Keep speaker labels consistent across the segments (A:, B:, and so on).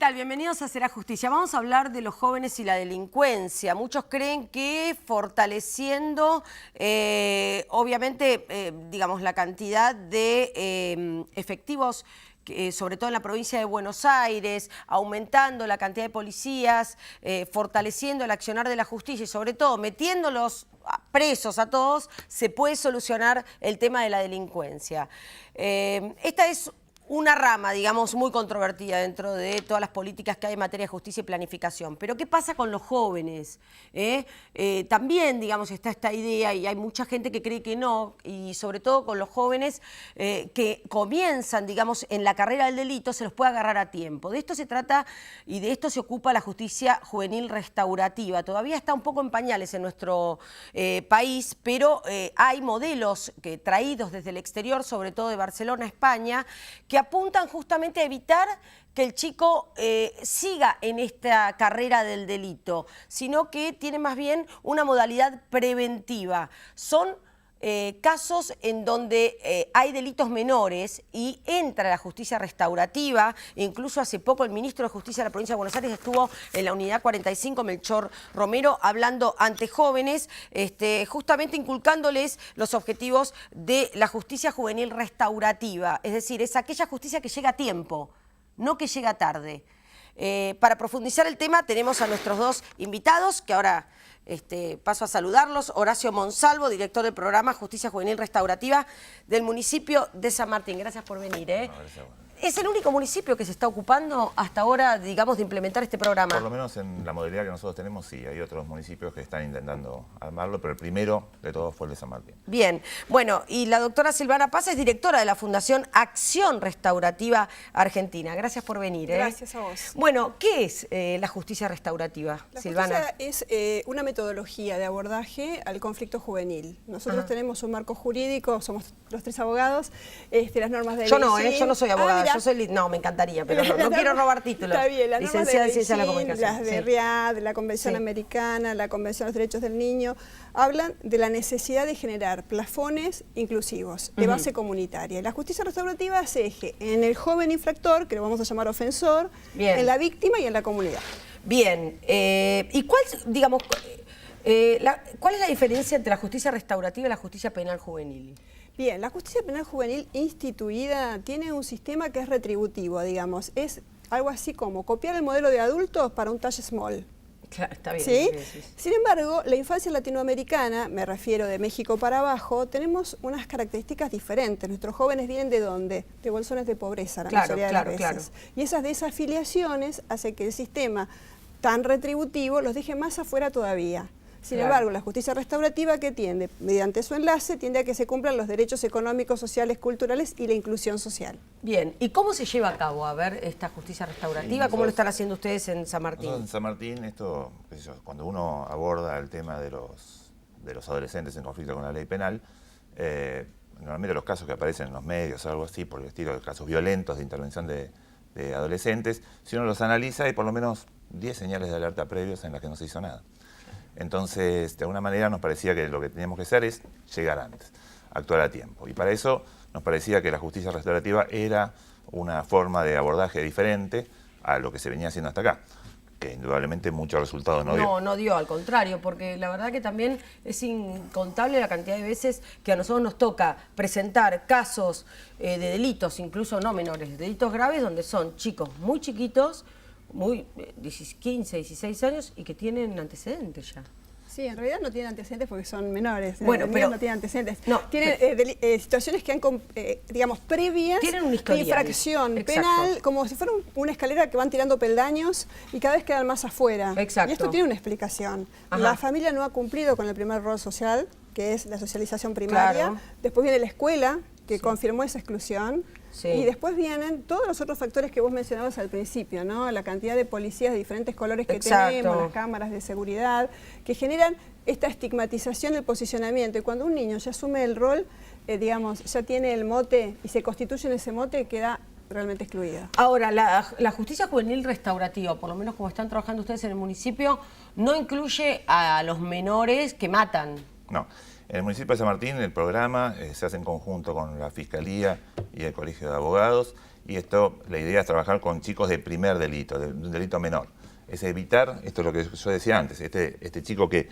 A: tal? Bienvenidos a Será Justicia. Vamos a hablar de los jóvenes y la delincuencia. Muchos creen que fortaleciendo, obviamente, digamos, la cantidad de efectivos, sobre todo en la provincia de Buenos Aires, aumentando la cantidad de policías, fortaleciendo el accionar de la justicia y sobre todo metiéndolos presos a todos, se puede solucionar el tema de la delincuencia. Esta es una rama, digamos, muy controvertida dentro de todas las políticas que hay en materia de justicia y planificación. Pero ¿qué pasa con los jóvenes? También, digamos, está esta idea y hay mucha gente que cree que no, y sobre todo con los jóvenes que comienzan, digamos, en la carrera del delito, se los puede agarrar a tiempo. De esto se trata y de esto se ocupa la justicia juvenil restaurativa. Todavía está un poco en pañales en nuestro país, pero hay modelos traídos desde el exterior, sobre todo de Barcelona, España, que apuntan justamente a evitar que el chico siga en esta carrera del delito, sino que tiene más bien una modalidad preventiva. Son casos en donde hay delitos menores y entra la justicia restaurativa. Incluso hace poco el ministro de Justicia de la provincia de Buenos Aires estuvo en la unidad 45, Melchor Romero, hablando ante jóvenes, justamente inculcándoles los objetivos de la justicia juvenil restaurativa. Es decir, es aquella justicia que llega a tiempo, no que llega tarde. Para profundizar el tema tenemos a nuestros dos invitados, que ahora paso a saludarlos. Horacio Monsalvo, director del programa Justicia Juvenil Restaurativa del municipio de San Martín. Gracias por venir. ¿Es el único municipio que se está ocupando hasta ahora, digamos, de implementar este programa?
B: Por lo menos en la modalidad que nosotros tenemos, sí. Hay otros municipios que están intentando armarlo, pero el primero de todos fue el de San Martín. Bien.
A: Bueno, y la doctora Silvana Paz es directora de la Fundación Acción Restaurativa Argentina. Gracias por venir.
C: Gracias a vos.
A: Bueno, ¿qué es la justicia restaurativa, Silvana?
C: La justicia es una metodología de abordaje al conflicto juvenil. Nosotros tenemos un marco jurídico, somos los tres abogados, las normas de
A: ley. Yo no soy abogada. Yo soy, no, me encantaría, pero no quiero robar títulos.
C: Está bien, las
A: licenciada en Ciencia de la Comunicación.
C: Las de RIAD, la Convención Americana, la Convención de los Derechos del Niño, hablan de la necesidad de generar plafones inclusivos, de base comunitaria. Y la justicia restaurativa se eje en el joven infractor, que lo vamos a llamar ofensor, en la víctima y en la comunidad.
A: Bien, ¿y cuál, digamos, cuál es la diferencia entre la justicia restaurativa y la justicia penal juvenil?
C: Bien, la justicia penal juvenil instituida tiene un sistema que es retributivo, digamos. Es algo así como copiar el modelo de adultos para un talle small.
A: Claro, está bien.
C: ¿Sí? Sin embargo, la infancia latinoamericana, me refiero de México para abajo, tenemos unas características diferentes. Nuestros jóvenes vienen ¿de dónde? De bolsones de pobreza, la mayoría de las veces. Y esas desafiliaciones hacen que el sistema tan retributivo los deje más afuera todavía. Sin embargo, la justicia restaurativa, ¿qué tiende? Mediante su enlace, tiende a que se cumplan los derechos económicos, sociales, culturales y la inclusión social.
A: Bien, ¿y cómo se lleva a cabo, a ver, esta justicia restaurativa? ¿Cómo lo están haciendo ustedes en San Martín?
B: En San Martín, cuando uno aborda el tema de los adolescentes en conflicto con la ley penal, normalmente los casos que aparecen en los medios o algo así, por el estilo de casos violentos de intervención de adolescentes, si uno los analiza, hay por lo menos 10 señales de alerta previos en las que no se hizo nada. Entonces, de alguna manera nos parecía que lo que teníamos que hacer es llegar antes, actuar a tiempo. Y para eso nos parecía que la justicia restaurativa era una forma de abordaje diferente a lo que se venía haciendo hasta acá, que indudablemente muchos resultados no dio.
A: No dio, al contrario, porque la verdad que también es incontable la cantidad de veces que a nosotros nos toca presentar casos de delitos, incluso no menores, delitos graves, donde son chicos muy chiquitos, muy 15, 16 años y que tienen antecedentes ya.
C: Sí, en realidad no tienen antecedentes porque son menores.
A: Bueno, pero
C: no tienen antecedentes.
A: No,
C: tienen situaciones que han, digamos, previas de infracción penal, como si fuera una escalera que van tirando peldaños y cada vez quedan más afuera.
A: Exacto.
C: Y esto tiene una explicación. La familia no ha cumplido con el primer rol social, que es la socialización primaria. Después viene la escuela, que confirmó esa exclusión. Y después vienen todos los otros factores que vos mencionabas al principio, ¿no? La cantidad de policías de diferentes colores que tenemos, las cámaras de seguridad, que generan esta estigmatización del posicionamiento. Y cuando un niño ya asume el rol, digamos, ya tiene el mote y se constituye en ese mote, queda realmente excluida.
A: Ahora, la justicia juvenil restaurativa, por lo menos como están trabajando ustedes en el municipio, no incluye a los menores que matan.
B: No. En el municipio de San Martín el programa se hace en conjunto con la Fiscalía y el Colegio de Abogados y esto, la idea es trabajar con chicos de primer delito, de un delito menor. Es evitar, esto es lo que yo decía antes, este chico que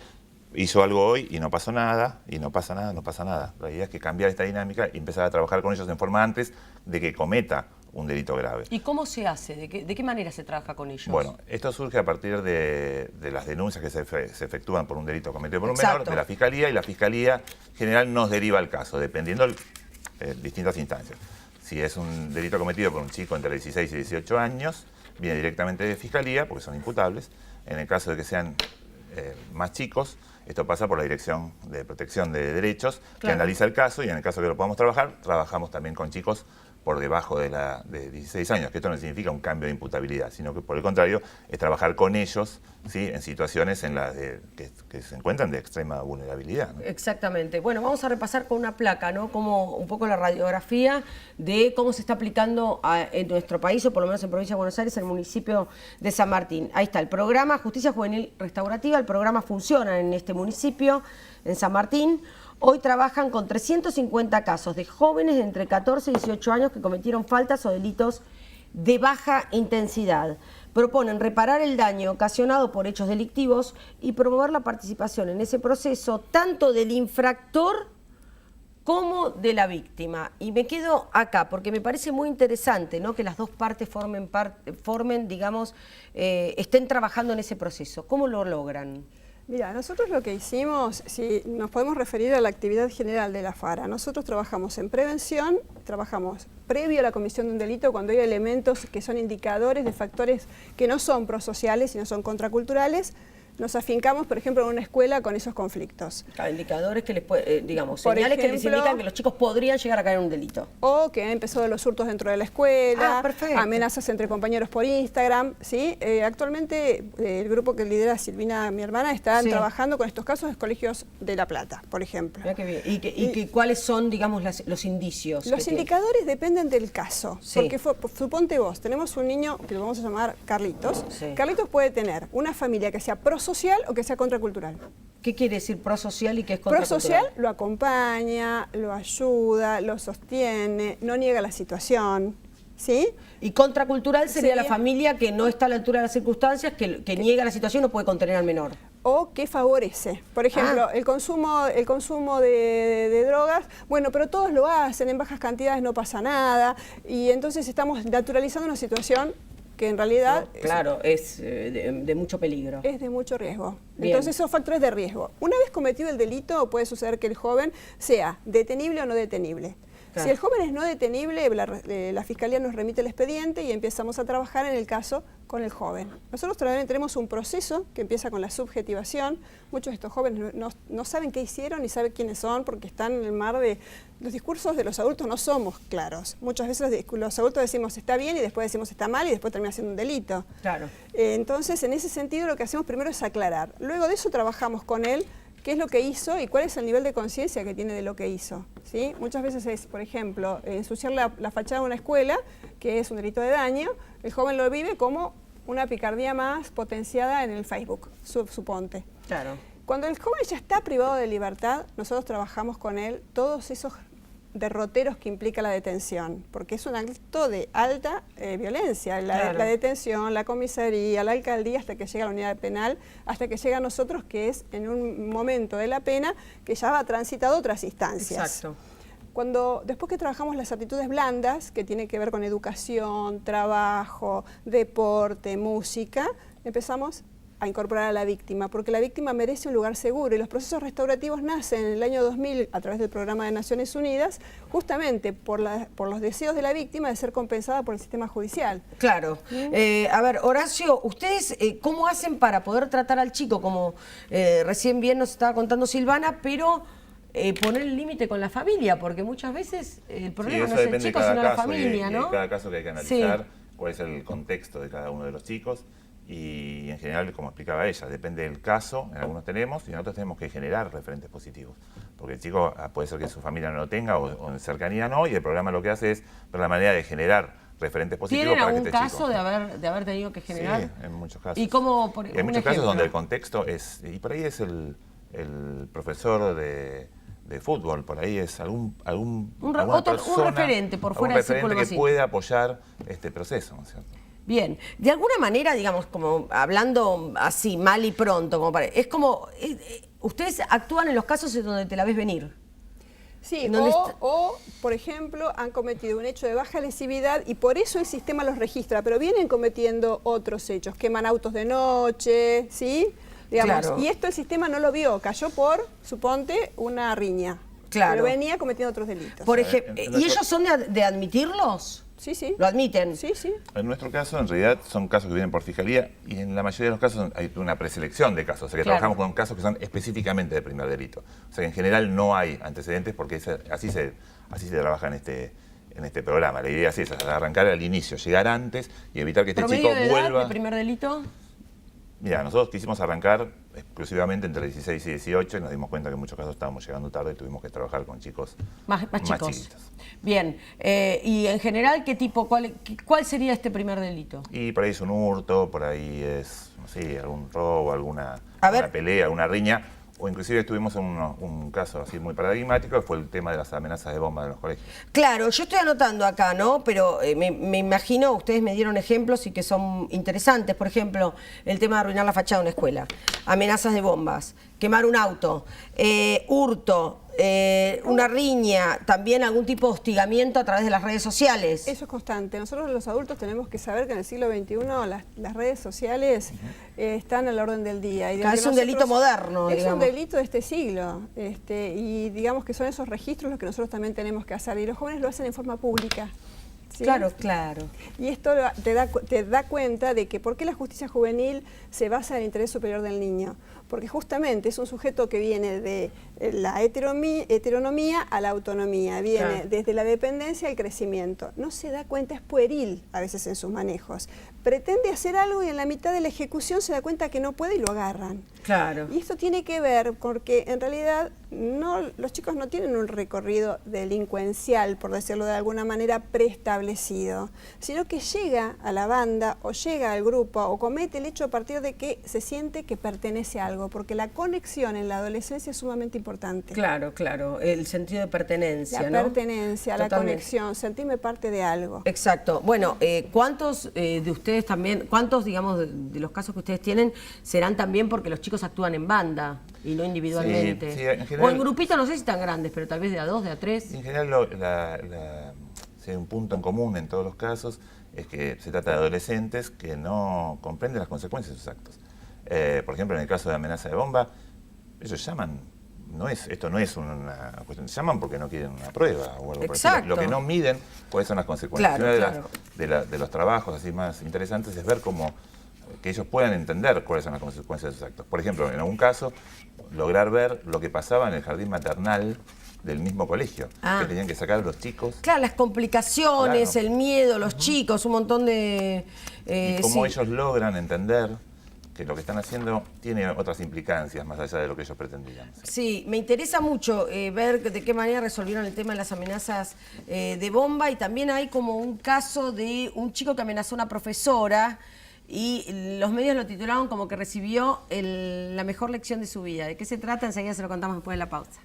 B: hizo algo hoy y no pasó nada, y no pasa nada, no pasa nada. La idea es que cambiar esta dinámica y empezar a trabajar con ellos en forma antes de que cometa un delito grave.
A: ¿Y cómo se hace? ¿De qué manera se trabaja con ellos?
B: Bueno, esto surge a partir de las denuncias que se efectúan por un delito cometido por un
A: Exacto.
B: menor de la Fiscalía, y la Fiscalía general nos deriva el caso, dependiendo de distintas instancias. Si es un delito cometido por un chico entre 16 y 18 años, viene directamente de Fiscalía, porque son imputables. En el caso de que sean más chicos, esto pasa por la Dirección de Protección de Derechos, que analiza el caso, y en el caso que lo podamos trabajar, trabajamos también con chicos por debajo de 16 años, que esto no significa un cambio de imputabilidad, sino que por el contrario es trabajar con ellos, ¿sí?, en situaciones en las que se encuentran de extrema vulnerabilidad, ¿no?
A: Exactamente. Bueno, vamos a repasar con una placa, ¿no?, como un poco la radiografía de cómo se está aplicando en nuestro país, o por lo menos en Provincia de Buenos Aires, el municipio de San Martín. Ahí está, el programa Justicia Juvenil Restaurativa, el programa funciona en este municipio, en San Martín. Hoy trabajan con 350 casos de jóvenes de entre 14 y 18 años que cometieron faltas o delitos de baja intensidad. Proponen reparar el daño ocasionado por hechos delictivos y promover la participación en ese proceso tanto del infractor como de la víctima. Y me quedo acá porque me parece muy interesante, ¿no?, que las dos partes formen, digamos, estén trabajando en ese proceso. ¿Cómo lo logran?
C: Mira, nosotros lo que hicimos, si nos podemos referir a la actividad general de la FARA, nosotros trabajamos en prevención, trabajamos previo a la comisión de un delito cuando hay elementos que son indicadores de factores que no son prosociales, sino son contraculturales. Nos afincamos, por ejemplo, en una escuela con esos conflictos.
A: Indicadores que les digamos,
C: Por
A: señales
C: ejemplo,
A: que les indican que los chicos podrían llegar a caer en un delito.
C: O que han empezado los hurtos dentro de la escuela, amenazas entre compañeros por Instagram, ¿sí? Actualmente el grupo que lidera Silvina, mi hermana, están trabajando con estos casos en colegios de La Plata, por ejemplo.
A: Mirá qué bien. ¿Y cuáles son, digamos, los indicios?
C: Los indicadores dependen del caso. Porque suponte vos, tenemos un niño que lo vamos a llamar Carlitos. Carlitos puede tener una familia que sea prosocial o que sea contracultural.
A: ¿Qué quiere decir prosocial y qué es contracultural?
C: Prosocial lo acompaña, lo ayuda, lo sostiene, no niega la situación, ¿sí?
A: Y contracultural sería la familia que no está a la altura de las circunstancias, que niega la situación y no puede contener al menor.
C: O que favorece. Por ejemplo, el consumo de drogas, bueno, pero todos lo hacen, en bajas cantidades no pasa nada, y entonces estamos naturalizando una situación que en realidad
A: es de mucho peligro.
C: Es de mucho riesgo.
A: Bien.
C: Entonces esos factores de riesgo. Una vez cometido el delito puede suceder que el joven sea detenible o no detenible. Si el joven es no detenible, la Fiscalía nos remite el expediente y empezamos a trabajar en el caso con el joven. Nosotros también tenemos un proceso que empieza con la subjetivación. Muchos de estos jóvenes no saben qué hicieron ni saben quiénes son porque están en el mar de... Los discursos de los adultos no somos claros. Muchas veces los adultos decimos está bien y después decimos está mal y después termina siendo un delito.
A: Claro.
C: Entonces, en ese sentido, lo que hacemos primero es aclarar. Luego de eso trabajamos con él qué es lo que hizo y cuál es el nivel de conciencia que tiene de lo que hizo, ¿sí? Muchas veces es, por ejemplo, ensuciar la fachada de una escuela, que es un delito de daño, el joven lo vive como una picardía más potenciada en el Facebook, suponte.
A: Claro.
C: Cuando el joven ya está privado de libertad, nosotros trabajamos con él todos esos derroteros que implica la detención, porque es un acto de alta violencia, la detención, la comisaría, la alcaldía, hasta que llega a la unidad penal, hasta que llega a nosotros, que es en un momento de la pena que ya ha transitado otras instancias.
A: Exacto.
C: Después que trabajamos las actitudes blandas, que tienen que ver con educación, trabajo, deporte, música, empezamos a incorporar a la víctima, porque la víctima merece un lugar seguro y los procesos restaurativos nacen en el año 2000 a través del programa de Naciones Unidas, justamente por los deseos de la víctima de ser compensada por el sistema judicial.
A: Claro. A ver, Horacio, ¿ustedes cómo hacen para poder tratar al chico? Como recién bien nos estaba contando Silvana, pero poner el límite con la familia, porque muchas veces el problema no es el chico, sino la familia, ¿no?
B: En cada caso que hay que analizar cuál es el contexto de cada uno de los chicos. Y en general, como explicaba ella, depende del caso, en algunos tenemos y en otros tenemos que generar referentes positivos. Porque el chico puede ser que su familia no lo tenga o en cercanía no, y el programa lo que hace es ver la manera de generar referentes positivos para que este chico...
A: ¿Tienen algún caso de haber tenido que generar?
B: Sí, en muchos casos.
A: ¿Y cómo,
B: hay muchos casos donde el contexto es... Y por ahí es el profesor de de fútbol, por ahí es
A: un referente por fuera del círculo
B: que puede apoyar este proceso, ¿no es cierto?
A: Bien, de alguna manera, digamos, como hablando así, mal y pronto, como es como, ustedes actúan en los casos en donde te la ves venir.
C: Sí, o, por ejemplo, han cometido un hecho de baja lesividad y por eso el sistema los registra, pero vienen cometiendo otros hechos, queman autos de noche, ¿sí? Digamos, claro. Y esto el sistema no lo vio, cayó por, suponte, una riña. Claro. Pero venía cometiendo otros delitos.
A: Por ejemplo, ¿y ellos son de admitirlos?
C: Sí, sí.
A: ¿Lo admiten?
C: Sí, sí.
B: En nuestro caso, en realidad, son casos que vienen por fiscalía y en la mayoría de los casos hay una preselección de casos. O sea, que trabajamos con casos que son específicamente de primer delito. O sea, que en general no hay antecedentes porque así se trabaja en este programa. La idea es esa, arrancar al inicio, llegar antes y evitar que este chico vuelva...
A: ¿De primer delito?
B: Mira, nosotros quisimos arrancar exclusivamente entre 16 y 18 y nos dimos cuenta que en muchos casos estábamos llegando tarde y tuvimos que trabajar con chicos más chiquitos.
A: Bien, y en general, ¿qué tipo, cuál sería este primer delito?
B: Y por ahí es un hurto, por ahí es, no sé, algún robo, alguna pelea, alguna riña. O inclusive estuvimos en un caso así muy paradigmático, que fue el tema de las amenazas de bomba en los colegios.
A: Claro, yo estoy anotando acá, ¿no? Pero me imagino, ustedes me dieron ejemplos y que son interesantes. Por ejemplo, el tema de arruinar la fachada de una escuela, amenazas de bombas, quemar un auto, hurto, una riña, también algún tipo de hostigamiento a través de las redes sociales.
C: Eso es constante. Nosotros los adultos tenemos que saber que en el siglo XXI las redes sociales están a la orden del día. Y
A: es un delito moderno,
C: es
A: digamos.
C: Un delito de este siglo. Y digamos que son esos registros los que nosotros también tenemos que hacer. Y los jóvenes lo hacen en forma pública. ¿Sí?
A: Claro, claro.
C: Y esto te da cuenta de que por qué la justicia juvenil se basa en el interés superior del niño. Porque justamente es un sujeto que viene de la heteronomía a la autonomía, viene desde la dependencia al crecimiento. No se da cuenta, es pueril a veces en sus manejos. Pretende hacer algo y en la mitad de la ejecución se da cuenta que no puede y lo agarran.
A: Claro.
C: Y esto tiene que ver porque en realidad los chicos no tienen un recorrido delincuencial, por decirlo de alguna manera, preestablecido, sino que llega a la banda o llega al grupo o comete el hecho a partir de que se siente que pertenece a algo, porque la conexión en la adolescencia es sumamente importante.
A: Claro, claro, el sentido de pertenencia,
C: la pertenencia,
A: Totalmente.
C: La conexión, sentirme parte de algo.
A: Exacto. Bueno, ¿cuántos de ustedes también, digamos, de los casos que ustedes tienen, serán también porque los chicos actúan en banda y no individualmente?
B: Sí, en general,
A: o en grupitos, no sé si tan grandes, pero tal vez de a dos, de a tres.
B: En general, si hay un punto en común en todos los casos, es que se trata de adolescentes que no comprenden las consecuencias de sus actos. Por ejemplo, en el caso de amenaza de bomba, ellos llaman, esto no es una cuestión, llaman porque no quieren una prueba o algo por el estilo. Lo que no miden, cuáles son las consecuencias.
A: Claro,
B: de los trabajos así más interesantes es ver cómo que ellos puedan entender cuáles son las consecuencias de sus actos. Por ejemplo, en algún caso, lograr ver lo que pasaba en el jardín maternal del mismo colegio, que tenían que sacar a los chicos.
A: Claro, las complicaciones, el miedo, los chicos, un montón de...
B: y cómo ellos logran entender que lo que están haciendo tiene otras implicancias más allá de lo que ellos pretendían.
A: Sí, me interesa mucho ver de qué manera resolvieron el tema de las amenazas de bomba, y también hay como un caso de un chico que amenazó a una profesora y los medios lo titularon como que recibió la mejor lección de su vida. ¿De qué se trata? Enseguida se lo contamos después de la pausa.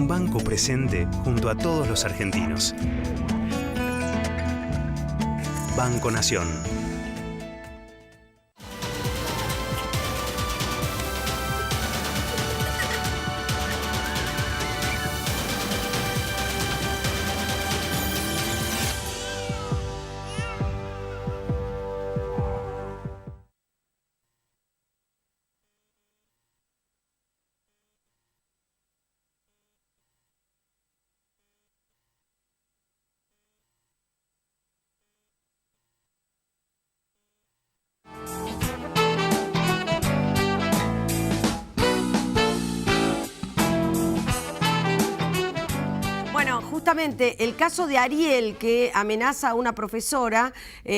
D: Banco presente junto a todos los argentinos. Banco Nación.
A: justamente el caso de Ariel, que amenaza a una profesora,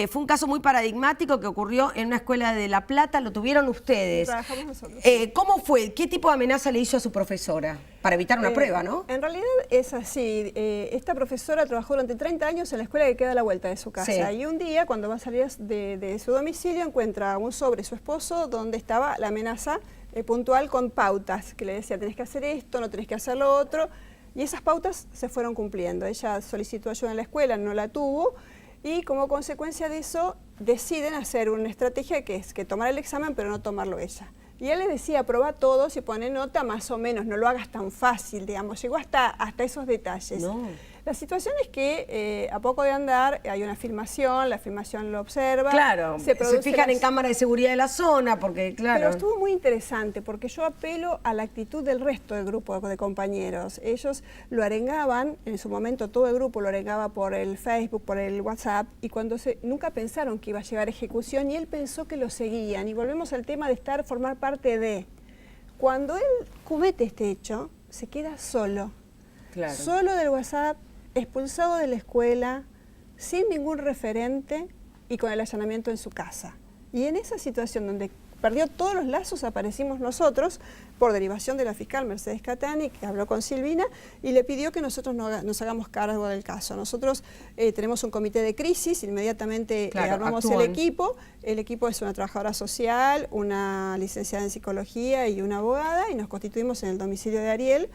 A: fue un caso muy paradigmático que ocurrió en una escuela de La Plata. Lo tuvieron ustedes.
C: Trabajamos nosotros.
A: ¿Cómo fue? ¿Qué tipo de amenaza le hizo a su profesora? Para evitar una prueba, ¿no?
C: En realidad es así. Esta profesora trabajó durante 30 años en la escuela que queda a la vuelta de su casa. Sí. Y un día, cuando va a salir de su domicilio, encuentra un sobre su esposo donde estaba la amenaza puntual con pautas, que le decía, tenés que hacer esto, no tenés que hacer lo otro. Y esas pautas se fueron cumpliendo. Ella solicitó ayuda en la escuela, no la tuvo. Y como consecuencia de eso, deciden hacer una estrategia que es que tomar el examen, pero no tomarlo ella. Y él le decía, probá todos y pone nota más o menos, no lo hagas tan fácil, digamos. Llegó hasta esos detalles.
A: No.
C: La situación es que a poco de andar hay una filmación, la filmación lo observa.
A: Claro, se fijan en cámara de seguridad de la zona, porque claro.
C: Pero estuvo muy interesante, porque yo apelo a la actitud del resto del grupo de compañeros. Ellos lo arengaban, en su momento todo el grupo lo arengaba por el Facebook, por el WhatsApp, y cuando nunca pensaron que iba a llegar a ejecución, y él pensó que lo seguían. Y volvemos al tema de formar parte de. Cuando él comete este hecho, se queda solo.
A: Claro. Solo
C: del WhatsApp, expulsado de la escuela, sin ningún referente y con el allanamiento en su casa. Y en esa situación donde perdió todos los lazos, aparecimos nosotros, por derivación de la fiscal Mercedes Catani, que habló con Silvina y le pidió que nosotros nos hagamos cargo del caso. Nosotros tenemos un comité de crisis, inmediatamente armamos el equipo. El equipo es una trabajadora social, una licenciada en psicología y una abogada, y nos constituimos en el domicilio de Ariel.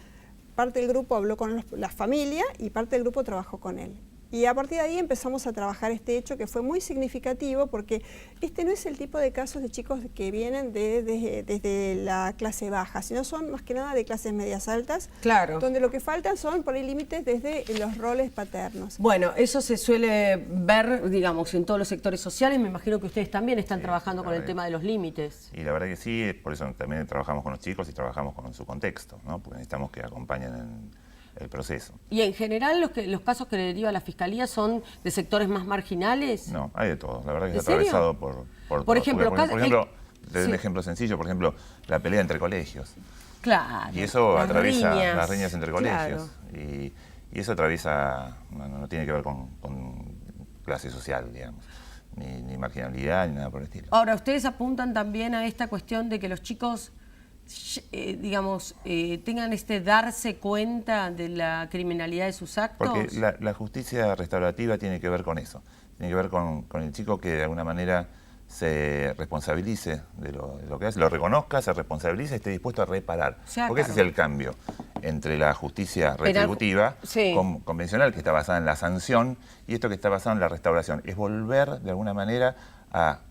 C: Parte del grupo habló con la familia y parte del grupo trabajó con él. Y a partir de ahí empezamos a trabajar este hecho que fue muy significativo, porque este no es el tipo de casos de chicos que vienen desde la clase baja, sino son más que nada de clases medias altas,
A: claro,
C: donde lo que faltan son por ahí límites desde los roles paternos.
A: Bueno, eso se suele ver, digamos, en todos los sectores sociales. Me imagino que ustedes también están trabajando con el tema de los límites.
B: Y la verdad que sí, por eso también trabajamos con los chicos y trabajamos con su contexto, ¿no? Porque necesitamos que acompañen en el proceso.
A: ¿Y en general los casos que le deriva la Fiscalía son de sectores más marginales?
B: No, hay de todo. La verdad que está atravesado por
A: ejemplo,
B: por ejemplo, te doy un ejemplo sencillo, por ejemplo, la pelea entre colegios.
A: Claro.
B: Y eso atraviesa
A: riñas,
B: las riñas entre colegios.
A: Claro.
B: Y eso atraviesa, no tiene que ver con clase social, digamos, ni marginalidad, ni nada por el estilo.
A: Ahora, ustedes apuntan también a esta cuestión de que los chicos digamos, tengan darse cuenta de la criminalidad de sus actos.
B: Porque la justicia restaurativa tiene que ver con eso, tiene que ver con el chico que de alguna manera se responsabilice de lo que hace, lo reconozca, se responsabilice y esté dispuesto a reparar. Porque ese es el cambio entre la justicia retributiva convencional, que está basada en la sanción, y esto que está basado en la restauración. Es volver de alguna manera a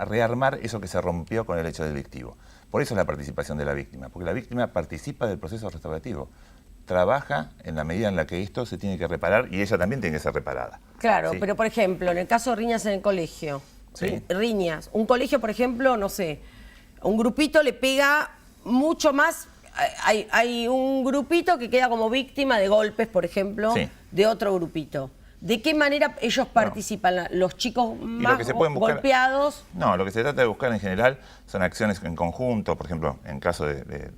B: rearmar eso que se rompió con el hecho delictivo. Por eso es la participación de la víctima, porque la víctima participa del proceso restaurativo, trabaja en la medida en la que esto se tiene que reparar y ella también tiene que ser reparada.
A: Claro,
B: ¿sí?
A: Pero por ejemplo, en el caso de riñas en el colegio,
B: ¿sí?
A: Riñas, un colegio, por ejemplo, no sé, un grupito le pega mucho más, hay un grupito que queda como víctima de golpes, por ejemplo, de otro grupito. ¿De qué manera ellos participan? ¿Los chicos más golpeados?
B: No, lo que se trata de buscar en general son acciones en conjunto, por ejemplo, en caso de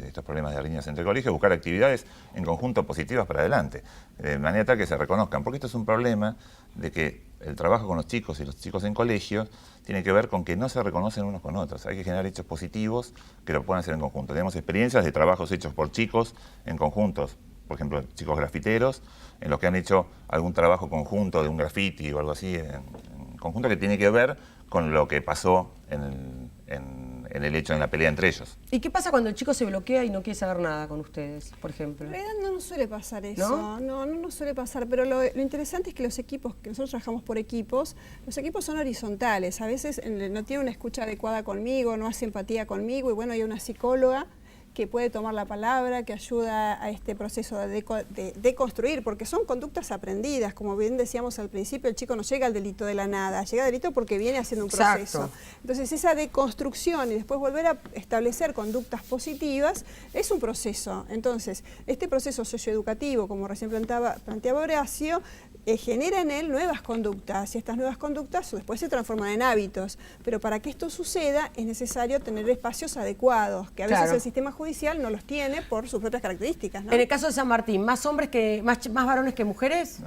B: estos problemas de riñas entre colegios, buscar actividades en conjunto positivas para adelante, de manera tal que se reconozcan, porque esto es un problema de que el trabajo con los chicos y los chicos en colegios tiene que ver con que no se reconocen unos con otros. Hay que generar hechos positivos que lo puedan hacer en conjunto. Tenemos experiencias de trabajos hechos por chicos en conjuntos, por ejemplo, chicos grafiteros, en los que han hecho algún trabajo conjunto de un graffiti o algo así, en conjunto, que tiene que ver con lo que pasó en el hecho, en la pelea entre ellos.
A: ¿Y qué pasa cuando el chico se bloquea y no quiere saber nada con ustedes, por ejemplo?
C: En realidad no nos suele pasar eso, no nos suele pasar, pero lo interesante es que los equipos, que nosotros trabajamos por equipos, los equipos son horizontales, a veces no tiene una escucha adecuada conmigo, no hace empatía conmigo, y bueno, hay una psicóloga que puede tomar la palabra, que ayuda a este proceso de construir, porque son conductas aprendidas. Como bien decíamos al principio, el chico no llega al delito de la nada, llega al delito porque viene haciendo un proceso. Entonces esa deconstrucción y después volver a establecer conductas positivas es un proceso. Entonces, este proceso socioeducativo, como recién planteaba Horacio, genera en él nuevas conductas y estas nuevas conductas después se transforman en hábitos. Pero para que esto suceda es necesario tener espacios adecuados, que a veces el sistema judicial no los tiene por sus propias características, ¿no?
A: En el caso de San Martín, ¿más hombres más varones que mujeres?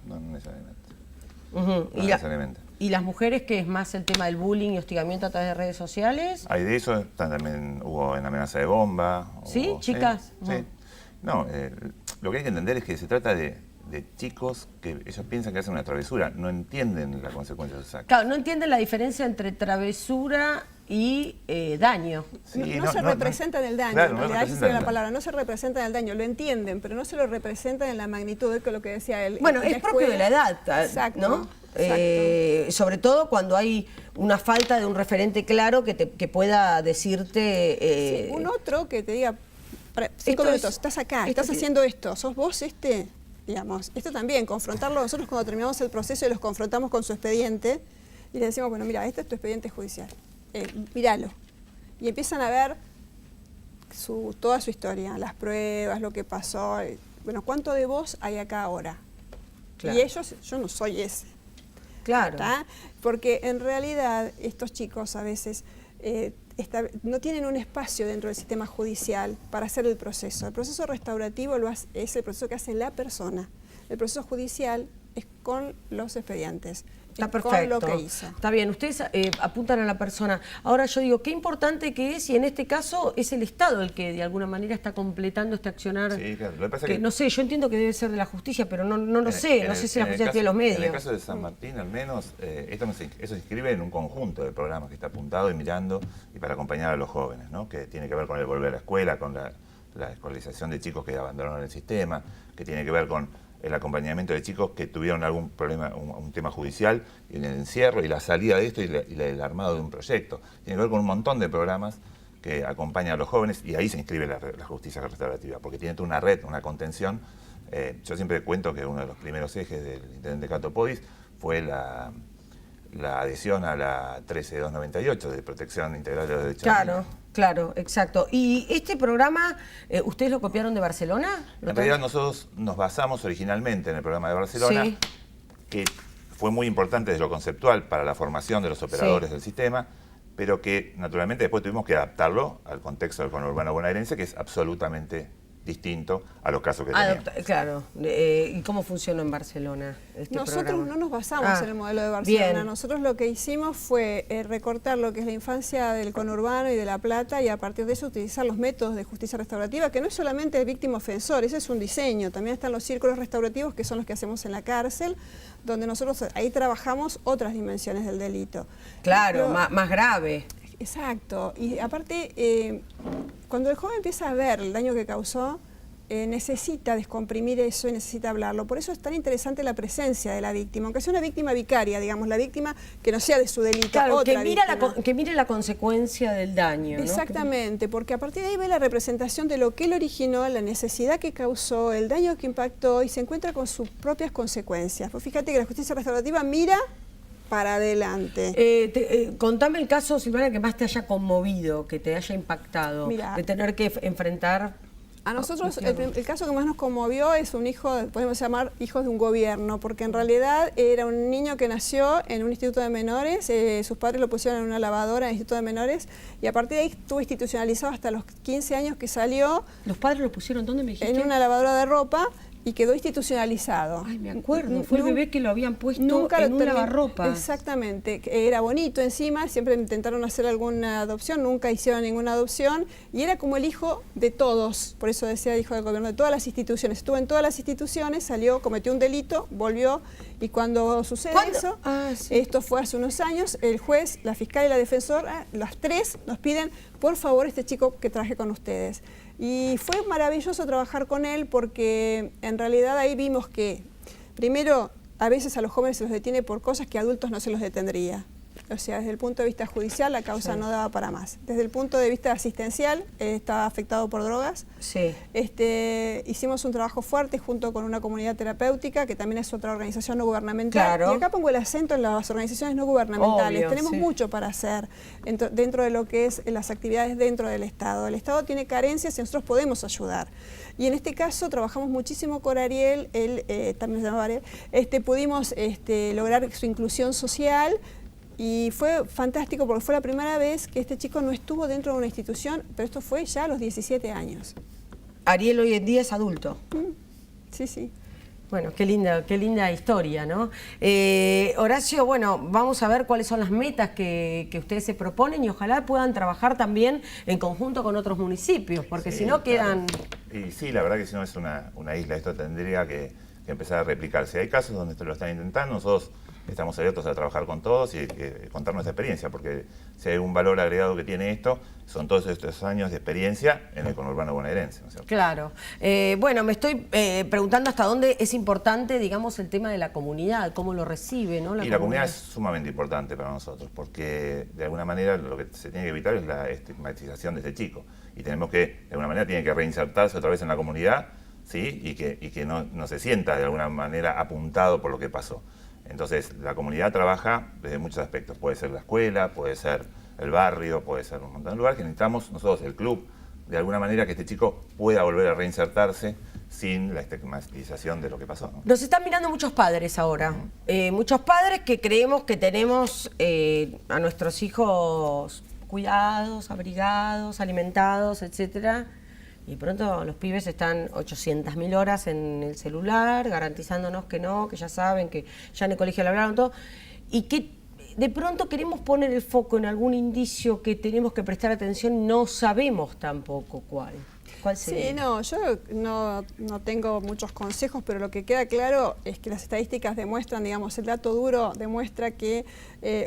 B: No necesariamente.
A: No
B: necesariamente.
A: ¿Y las mujeres, que es más el tema del bullying y hostigamiento a través de redes sociales?
B: Hay de eso, también hubo en amenaza de bomba.
A: ¿Sí, chicas?
B: Sí. No, lo que hay que entender es que se trata de chicos que ellos piensan que hacen una travesura, no entienden la consecuencia de sus actos.
A: Claro, no entienden la diferencia entre travesura y daño.
C: Sí, no se representan el daño,
B: claro,
C: en realidad ahí sería la palabra, no se representan el daño, lo entienden, pero no se lo representan en la magnitud, que es lo que decía él.
A: Bueno, es propio de la edad,
C: exacto,
A: ¿no?
C: Exacto.
A: Sobre todo cuando hay una falta de un referente claro que pueda decirte...
C: un otro que te diga, 5 minutos, estás acá, estás haciendo esto, sos vos digamos, esto también, confrontarlo. Nosotros cuando terminamos el proceso y los confrontamos con su expediente y les decimos, bueno, mira, este es tu expediente judicial, míralo. Y empiezan a ver toda su historia, las pruebas, lo que pasó. Bueno, ¿cuánto de vos hay acá ahora? Claro. Y ellos, yo no soy ese.
A: Claro.
C: ¿Tá? Porque en realidad estos chicos a veces no tienen un espacio dentro del sistema judicial para hacer el proceso. El proceso restaurativo es el proceso que hace la persona. El proceso judicial es con los expedientes.
A: Está perfecto.
C: Con lo que hizo.
A: Está bien, ustedes apuntan a la persona. Ahora yo digo, qué importante que es, y en este caso es el Estado el que de alguna manera está completando este accionar.
B: Sí, claro. Lo que pasa
A: que no sé, yo entiendo que debe ser de la justicia, pero no lo sé, no sé si la justicia tiene los medios.
B: En el caso de San Martín, al menos, eso se inscribe en un conjunto de programas que está apuntado y mirando y para acompañar a los jóvenes, ¿no? Que tiene que ver con el volver a la escuela, con la escolarización de chicos que abandonaron el sistema, que tiene que ver con el acompañamiento de chicos que tuvieron algún problema, un tema judicial, y el encierro y la salida de esto y el armado de un proyecto. Tiene que ver con un montón de programas que acompañan a los jóvenes y ahí se inscribe la justicia restaurativa, porque tiene toda una red, una contención. Yo siempre cuento que uno de los primeros ejes del intendente Cato Podis fue la adhesión a la 13298 de protección integral de los derechos humanos.
A: Claro, exacto. ¿Y este programa, ustedes lo copiaron de Barcelona?
B: En realidad nosotros nos basamos originalmente en el programa de Barcelona,
A: sí,
B: que fue muy importante desde lo conceptual para la formación de los operadores del sistema, pero que naturalmente después tuvimos que adaptarlo al contexto del conurbano bonaerense, que es absolutamente distinto a los casos que teníamos.
A: Claro. ¿Y cómo funcionó en Barcelona este
C: Nosotros
A: programa?
C: no nos basamos en el modelo de Barcelona.
A: Bien.
C: Nosotros lo que hicimos fue recortar lo que es la infancia del conurbano y de La Plata y a partir de eso utilizar los métodos de justicia restaurativa, que no es solamente víctima ofensor, ese es un diseño. También están los círculos restaurativos, que son los que hacemos en la cárcel, donde nosotros ahí trabajamos otras dimensiones del delito.
A: Claro, más grave.
C: Exacto. Y aparte, cuando el joven empieza a ver el daño que causó, necesita descomprimir eso y necesita hablarlo. Por eso es tan interesante la presencia de la víctima, aunque sea una víctima vicaria, digamos, la víctima que no sea de su delito,
A: claro,
C: otra
A: que mire la consecuencia del daño.
C: Exactamente, ¿no? Porque a partir de ahí ve la representación de lo que él originó, la necesidad que causó, el daño que impactó y se encuentra con sus propias consecuencias. Pues fíjate que la justicia restaurativa mira para adelante.
A: Contame el caso, Silvana, que más te haya conmovido, que te haya impactado,
C: Mira,
A: de tener que enfrentar...
C: A nosotros el caso que más nos conmovió es un hijo, podemos llamar hijos de un gobierno, porque en realidad era un niño que nació en un instituto de menores, sus padres lo pusieron en una lavadora en el instituto de menores y a partir de ahí estuvo institucionalizado hasta los 15 años que salió.
A: ¿Los padres lo pusieron dónde me dijiste?
C: En una lavadora de ropa. Y quedó institucionalizado.
A: Ay, me acuerdo, fue el bebé que lo habían puesto en un lavarropa.
C: Exactamente, era bonito encima, siempre intentaron hacer alguna adopción, nunca hicieron ninguna adopción, y era como el hijo de todos, por eso decía hijo del gobierno, de todas las instituciones. Estuvo en todas las instituciones, salió, cometió un delito, volvió, y cuando sucede eso, esto fue hace unos años, el juez, la fiscal y la defensora, las tres nos piden, por favor, este chico que traje con ustedes. Y fue maravilloso trabajar con él porque en realidad ahí vimos que, primero, a veces a los jóvenes se los detiene por cosas que a adultos no se los detendría. o sea, desde el punto de vista judicial la causa no daba para más. Desde el punto de vista asistencial, estaba afectado por drogas.
A: Sí.
C: Hicimos un trabajo fuerte junto con una comunidad terapéutica, que también es otra organización no gubernamental.
A: Claro.
C: Y acá pongo el acento en las organizaciones no gubernamentales.
A: Obvio,
C: tenemos
A: sí.
C: mucho para hacer dentro de lo que es las actividades dentro del Estado. El Estado tiene carencias y nosotros podemos ayudar. Y en este caso trabajamos muchísimo con Ariel, él también se llama Ariel, pudimos lograr su inclusión social y fue fantástico porque fue la primera vez que este chico no estuvo dentro de una institución, pero esto fue ya a los 17 años.
A: Ariel hoy en día es adulto.
C: Sí, sí.
A: Bueno, qué linda historia, ¿no? Horacio, bueno, vamos a ver cuáles son las metas que ustedes se proponen y ojalá puedan trabajar también en conjunto con otros municipios, porque
B: Sí,
A: si no quedan...
B: Y sí, la verdad que si no es una isla, esto tendría que empezar a replicarse. Hay casos donde lo están intentando, nosotros estamos abiertos a trabajar con todos y contar nuestra experiencia, porque si hay un valor agregado que tiene esto, son todos estos años de experiencia en el conurbano bonaerense, ¿no es cierto?
A: Claro. Bueno, me estoy preguntando hasta dónde es importante, digamos, el tema de la comunidad, cómo lo recibe, ¿no?
B: La comunidad es sumamente importante para nosotros, porque de alguna manera lo que se tiene que evitar es la estigmatización de este chico. Y tenemos que, de alguna manera, tiene que reinsertarse otra vez en la comunidad, ¿sí? Y que no se sienta de alguna manera apuntado por lo que pasó. Entonces, la comunidad trabaja desde muchos aspectos. Puede ser la escuela, puede ser el barrio, puede ser un montón de lugares que necesitamos nosotros, el club, de alguna manera que este chico pueda volver a reinsertarse sin la estigmatización de lo que pasó, ¿no?
A: Nos están mirando muchos padres ahora, muchos padres que creemos que tenemos a nuestros hijos cuidados, abrigados, alimentados, etcétera. Y pronto los pibes están 800.000 horas en el celular, garantizándonos que no, que ya saben, que ya en el colegio le hablaron todo. Y que de pronto queremos poner el foco en algún indicio que tenemos que prestar atención, no sabemos tampoco cuál. ¿Cuál sería?
C: Sí, no, yo no tengo muchos consejos, pero lo que queda claro es que las estadísticas demuestran, digamos, el dato duro demuestra que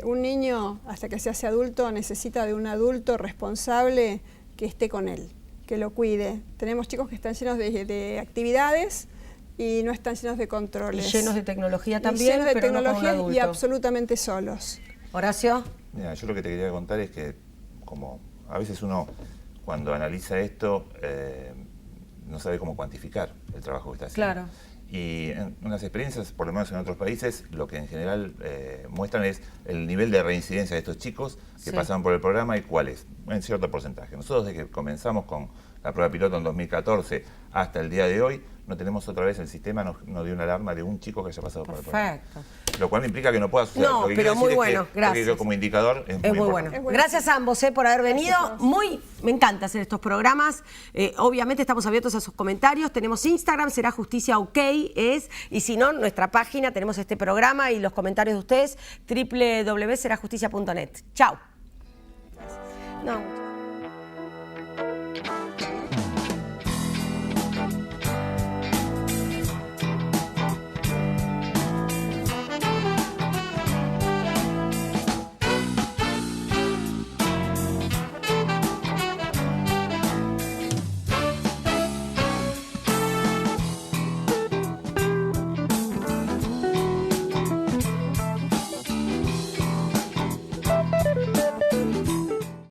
C: un niño, hasta que se hace adulto, necesita de un adulto responsable que esté con él, que lo cuide. Tenemos chicos que están llenos de actividades y no están llenos de controles.
A: Y llenos de tecnología también,
C: llenos de
A: pero no con un
C: tecnología
A: adulto.
C: y absolutamente solos.
A: Horacio.
B: Mira, yo lo que te quería contar es que, como a veces uno, cuando analiza esto, no sabe cómo cuantificar el trabajo que está haciendo.
A: Claro.
B: Y en unas experiencias, por lo menos en otros países, lo que en general muestran es el nivel de reincidencia de estos chicos que pasaron por el programa y cuál es, en cierto porcentaje. Nosotros desde que comenzamos con la prueba piloto en 2014 hasta el día de hoy, no tenemos otra vez, el sistema nos dio una alarma de un chico que haya pasado por el programa.
A: Perfecto.
B: Lo cual no implica que no pueda suceder.
A: No,
B: Lo que
A: pero
B: quiero
A: muy
B: decir
A: bueno,
B: es que,
A: gracias.
B: que como indicador es muy
A: bueno.
B: importante.
A: Gracias a ambos por haber venido. Me encanta hacer estos programas. Obviamente estamos abiertos a sus comentarios. Tenemos Instagram, Será Justicia OK, y si no, nuestra página, tenemos este programa y los comentarios de ustedes, www.serajusticia.net. Chao. No.